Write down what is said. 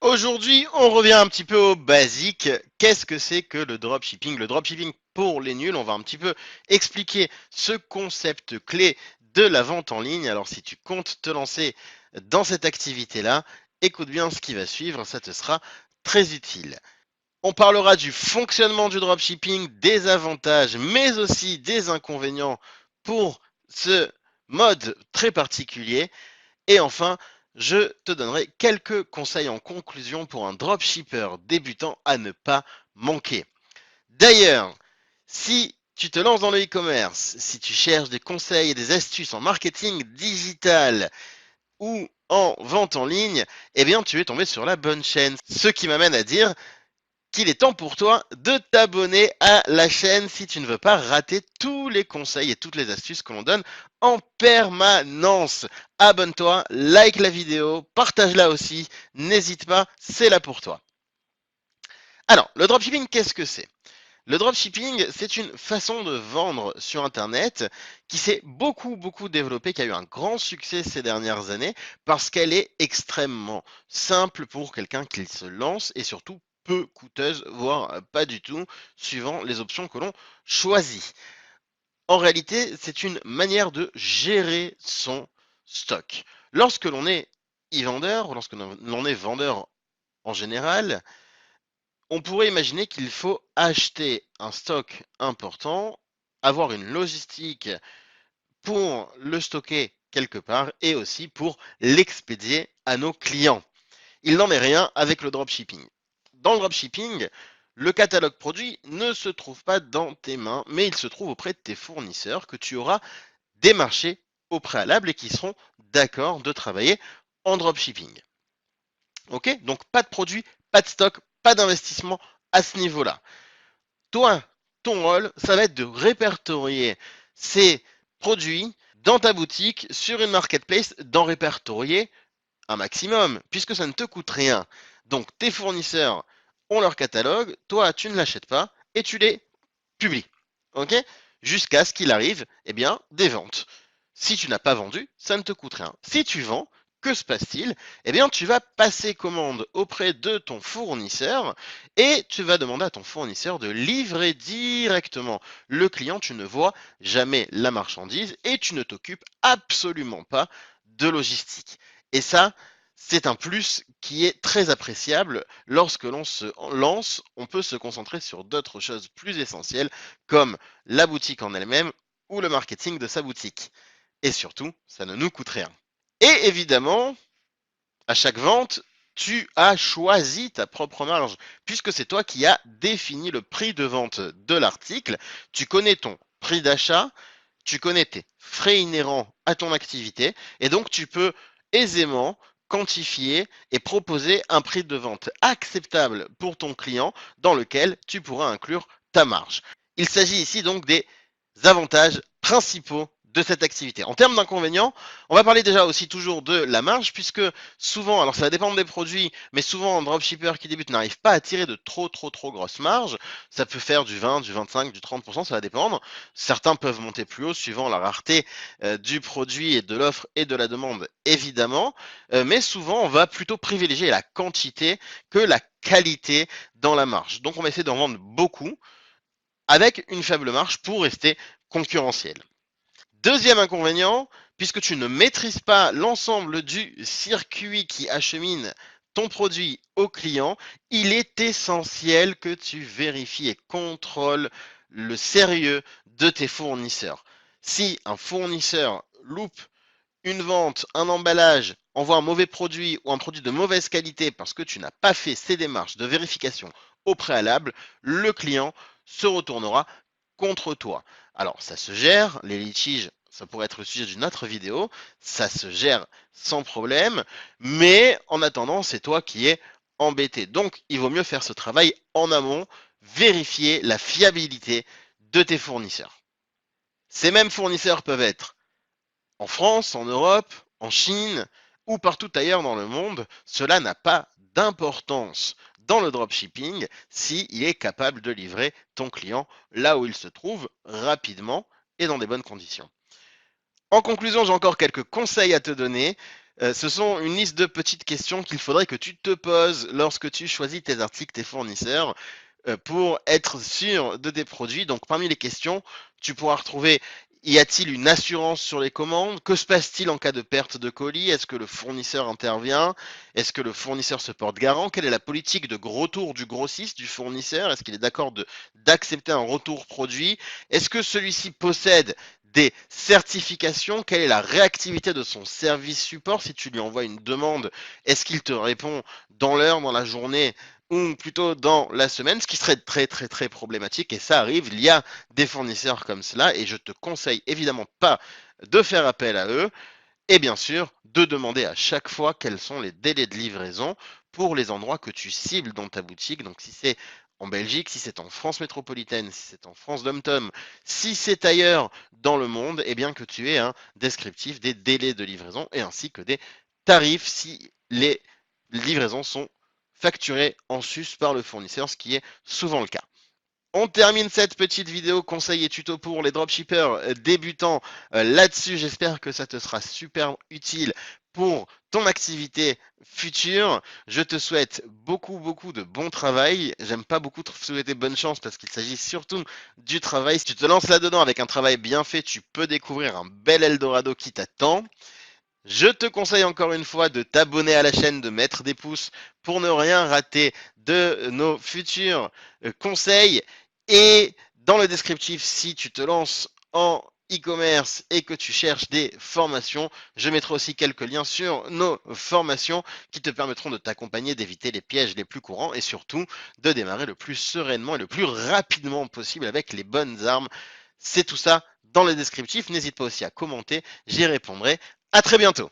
Aujourd'hui, on revient un petit peu au basique. Qu'est-ce que c'est que le dropshipping? Le dropshipping pour les nuls, on va un petit peu expliquer ce concept clé de la vente en ligne. Alors si tu comptes te lancer dans cette activité-là, écoute bien ce qui va suivre, ça te sera très utile. On parlera du fonctionnement du dropshipping, des avantages, mais aussi des inconvénients pour ce mode très particulier. Et enfin, je te donnerai quelques conseils en conclusion pour un dropshipper débutant à ne pas manquer. D'ailleurs, si tu te lances dans le e-commerce, si tu cherches des conseils et des astuces en marketing digital ou en vente en ligne, eh bien tu es tombé sur la bonne chaîne. Ce qui m'amène à dire qu'il est temps pour toi de t'abonner à la chaîne si tu ne veux pas rater tous les conseils et toutes les astuces que l'on donne en permanence. Abonne-toi, like la vidéo, partage-la aussi, n'hésite pas, c'est là pour toi. Alors, le dropshipping, qu'est-ce que c'est? Le dropshipping, c'est une façon de vendre sur Internet qui s'est beaucoup développée, qui a eu un grand succès ces dernières années parce qu'elle est extrêmement simple pour quelqu'un qui se lance et surtout peu coûteuse, voire pas du tout, suivant les options que l'on choisit. En réalité, c'est une manière de gérer son stock. Lorsque l'on est e-vendeur, lorsque l'on est vendeur en général, on pourrait imaginer qu'il faut acheter un stock important, avoir une logistique pour le stocker quelque part et aussi pour l'expédier à nos clients. Il n'en est rien avec le dropshipping. Dans le dropshipping, le catalogue produit ne se trouve pas dans tes mains, mais il se trouve auprès de tes fournisseurs que tu auras démarchés au préalable et qui seront d'accord de travailler en dropshipping. Ok? Donc pas de produit, pas de stock, pas d'investissement à ce niveau-là. Toi, ton rôle, ça va être de répertorier ces produits dans ta boutique, sur une marketplace, d'en répertorier un maximum, puisque ça ne te coûte rien. Donc tes fournisseurs ont leur catalogue, toi tu ne l'achètes pas et tu les publies. Ok? Jusqu'à ce qu'il arrive, eh bien, des ventes. Si tu n'as pas vendu, ça ne te coûte rien. Si tu vends, que se passe-t-il? Eh bien, tu vas passer commande auprès de ton fournisseur et tu vas demander à ton fournisseur de livrer directement le client. Tu ne vois jamais la marchandise et tu ne t'occupes absolument pas de logistique. Et ça, c'est un plus qui est très appréciable. Lorsque l'on se lance, on peut se concentrer sur d'autres choses plus essentielles comme la boutique en elle-même ou le marketing de sa boutique. Et surtout, ça ne nous coûte rien. Et évidemment, à chaque vente, tu as choisi ta propre marge, puisque c'est toi qui as défini le prix de vente de l'article. Tu connais ton prix d'achat, tu connais tes frais inhérents à ton activité, et donc tu peux aisément quantifier et proposer un prix de vente acceptable pour ton client dans lequel tu pourras inclure ta marge. Il s'agit ici donc des avantages principaux de cette activité. En termes d'inconvénients, on va parler déjà aussi toujours de la marge, puisque souvent, alors ça va dépendre des produits, mais souvent un dropshipper qui débute n'arrive pas à tirer de trop grosses marges. Ça peut faire du 20, du 25, du 30%, ça va dépendre. Certains peuvent monter plus haut suivant la rareté du produit et de l'offre et de la demande, évidemment. Mais souvent, on va plutôt privilégier la quantité que la qualité dans la marge. Donc on va essayer d'en vendre beaucoup avec une faible marge pour rester concurrentiel. Deuxième inconvénient, puisque tu ne maîtrises pas l'ensemble du circuit qui achemine ton produit au client, il est essentiel que tu vérifies et contrôles le sérieux de tes fournisseurs. Si un fournisseur loupe une vente, un emballage, envoie un mauvais produit ou un produit de mauvaise qualité parce que tu n'as pas fait ces démarches de vérification au préalable, le client se retournera contre toi. Alors, ça se gère, les litiges, ça pourrait être le sujet d'une autre vidéo, ça se gère sans problème, mais en attendant, c'est toi qui es embêté. Donc, il vaut mieux faire ce travail en amont, vérifier la fiabilité de tes fournisseurs. Ces mêmes fournisseurs peuvent être en France, en Europe, en Chine ou partout ailleurs dans le monde, cela n'a pas d'importance dans le dropshipping s'il est capable de livrer ton client là où il se trouve rapidement et dans des bonnes conditions. En conclusion, j'ai encore quelques conseils à te donner. Ce sont une liste de petites questions qu'il faudrait que tu te poses lorsque tu choisis tes articles, tes fournisseurs, pour être sûr de tes produits. Donc parmi les questions, tu pourras retrouver: y a-t-il une assurance sur les commandes? Que se passe-t-il en cas de perte de colis? Est-ce que le fournisseur intervient? Est-ce que le fournisseur se porte garant? Quelle est la politique de retour du grossiste, du fournisseur? Est-ce qu'il est d'accord d'accepter un retour produit? Est-ce que celui-ci possède des certifications? Quelle est la réactivité de son service support? Si tu lui envoies une demande, est-ce qu'il te répond dans l'heure, dans la journée, ou plutôt dans la semaine? Ce qui serait très très très problématique, et ça arrive, il y a des fournisseurs comme cela, et je te conseille évidemment pas de faire appel à eux, et bien sûr de demander à chaque fois quels sont les délais de livraison pour les endroits que tu cibles dans ta boutique. Donc si c'est en Belgique, si c'est en France métropolitaine, si c'est en France dom-tom, si c'est ailleurs dans le monde, et bien que tu aies un descriptif des délais de livraison et ainsi que des tarifs si les livraisons sont facturées en sus par le fournisseur, ce qui est souvent le cas. On termine cette petite vidéo conseil et tuto pour les dropshippers débutants là-dessus. J'espère que ça te sera super utile pour ton activité future. Je te souhaite beaucoup de bon travail. J'aime pas beaucoup te souhaiter bonne chance parce qu'il s'agit surtout du travail. Si tu te lances là-dedans avec un travail bien fait, tu peux découvrir un bel Eldorado qui t'attend. Je te conseille encore une fois de t'abonner à la chaîne, de mettre des pouces pour ne rien rater de nos futurs conseils. Et dans le descriptif, si tu te lances en e-commerce et que tu cherches des formations, je mettrai aussi quelques liens sur nos formations qui te permettront de t'accompagner, d'éviter les pièges les plus courants et surtout de démarrer le plus sereinement et le plus rapidement possible avec les bonnes armes. C'est tout ça dans le descriptif. N'hésite pas aussi à commenter, j'y répondrai. À très bientôt.